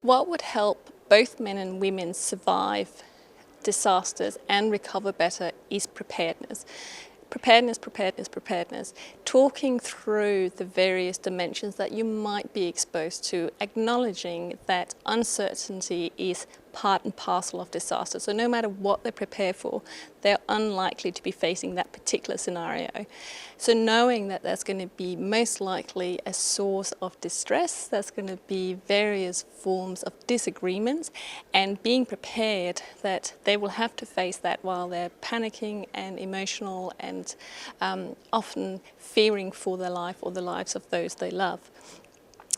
What would help both men and women survive disasters and recover better is preparedness. Preparedness. Talking through the various dimensions that you might be exposed to, acknowledging that uncertainty is part and parcel of disaster. So no matter what they prepare for, they're unlikely to be facing that particular scenario. So knowing that there's going to be most likely a source of distress, there's going to be various forms of disagreements, and being prepared that they will have to face that while they're panicking and emotional and often fearing for their life or the lives of those they love.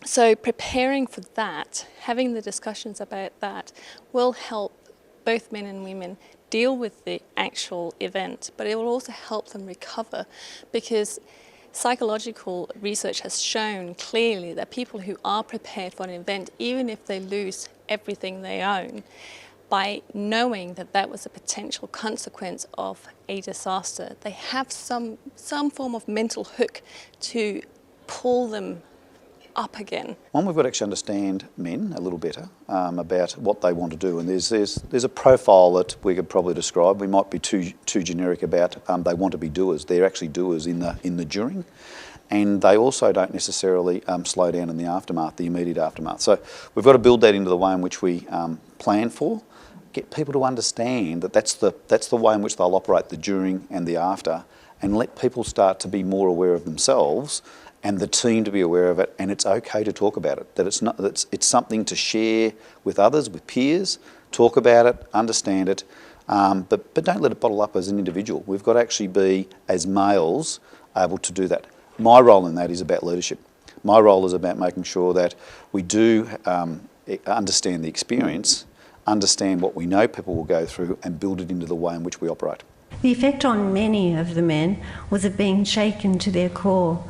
So preparing for that, having the discussions about that, will help both men and women deal with the actual event, but it will also help them recover, because psychological research has shown clearly that people who are prepared for an event, even if they lose everything they own, by knowing that that was a potential consequence of a disaster, they have some form of mental hook to pull them up again. One, we've got to actually understand men a little better about what they want to do, and there's a profile that we could probably describe. We might be too generic about they want to be doers. They're actually doers in the during, and they also don't necessarily slow down in the aftermath, the immediate aftermath. So we've got to build that into the way in which we plan for. Get people to understand that that's the way in which they'll operate the during and the after, and let people start to be more aware of themselves and the team to be aware of it, and it's okay to talk about it. That it's something to share with others, with peers, talk about it, understand it, but don't let it bottle up as an individual. We've got to actually be, as males, able to do that. My role in that is about leadership. My role is about making sure that we do understand the experience, understand what we know people will go through, and build it into the way in which we operate. The effect on many of the men was of being shaken to their core.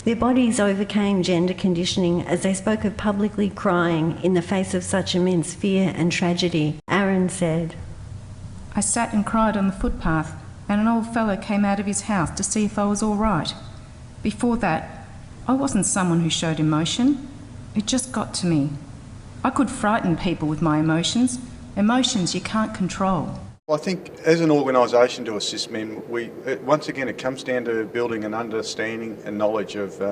Their bodies overcame gender conditioning as they spoke of publicly crying in the face of such immense fear and tragedy. Aaron said, "I sat and cried on the footpath, and an old fellow came out of his house to see if I was all right. Before that, I wasn't someone who showed emotion. It just got to me. I could frighten people with my emotions. Emotions you can't control." I think as an organisation to assist men, once again it comes down to building an understanding and knowledge of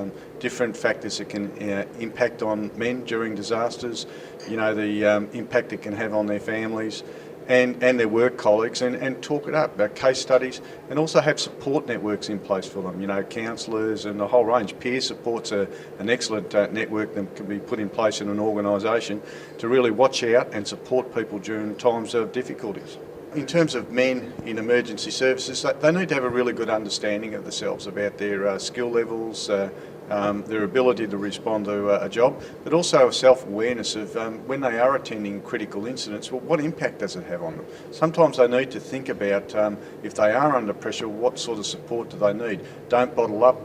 different factors that can impact on men during disasters, you know, the impact it can have on their families and their work colleagues, and talk it up about case studies, and also have support networks in place for them, you know, counsellors and a whole range. Peer support's an excellent network that can be put in place in an organisation to really watch out and support people during times of difficulties. In terms of men in emergency services, they need to have a really good understanding of themselves, about their skill levels, their ability to respond to a job, but also a self-awareness of when they are attending critical incidents, well, what impact does it have on them? Sometimes they need to think about if they are under pressure, what sort of support do they need? Don't bottle up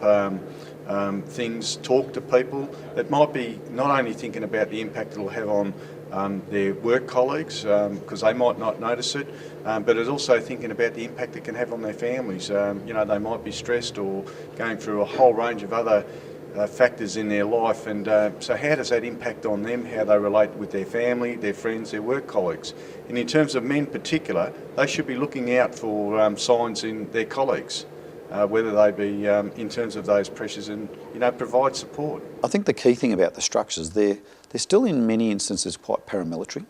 things, talk to people. It might be not only thinking about the impact it'll have on their work colleagues, because they might not notice it, but it's also thinking about the impact it can have on their families. You know, they might be stressed or going through a whole range of other factors in their life, and so how does that impact on them, how they relate with their family, their friends, their work colleagues? And in terms of men in particular, they should be looking out for signs in their colleagues, whether they be in terms of those pressures, and, you know, provide support. I think the key thing about the structures, they're still in many instances quite paramilitary,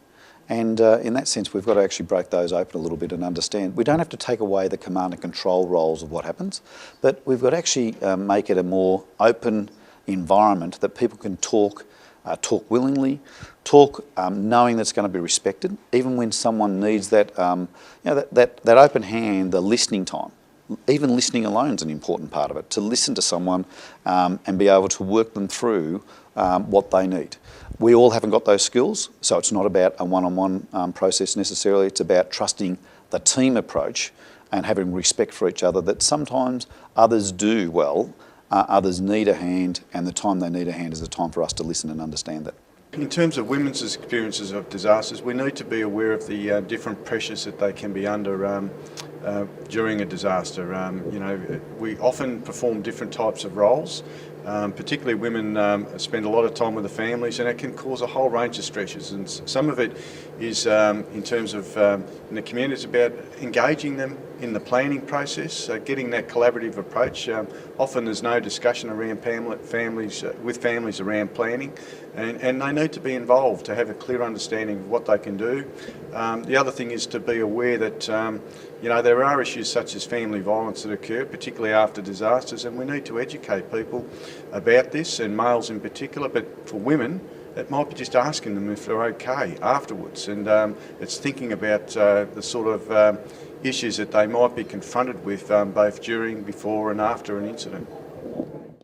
and in that sense we've got to actually break those open a little bit and understand. We don't have to take away the command and control roles of what happens, but we've got to actually make it a more open environment that people can talk willingly, talk knowing that it's going to be respected, even when someone needs that, you know, that open hand, the listening time. Even listening alone is an important part of it, to listen to someone and be able to work them through what they need. We all haven't got those skills, so it's not about a one-on-one process necessarily. It's about trusting the team approach and having respect for each other, that sometimes others do well, others need a hand, and the time they need a hand is the time for us to listen and understand that. In terms of women's experiences of disasters, we need to be aware of the different pressures that they can be under during a disaster. You know, we often perform different types of roles, Particularly women spend a lot of time with the families, and it can cause a whole range of stresses. And some of it is in terms of in the community, it's about engaging them in the planning process, getting that collaborative approach. Often there's no discussion around families around planning, and they need to be involved to have a clear understanding of what they can do. The other thing is to be aware that there are issues such as family violence that occur, particularly after disasters, and we need to educate people about this, and males in particular, but for women, it might be just asking them if they're okay afterwards, and it's thinking about the sort of issues that they might be confronted with both during, before and after an incident.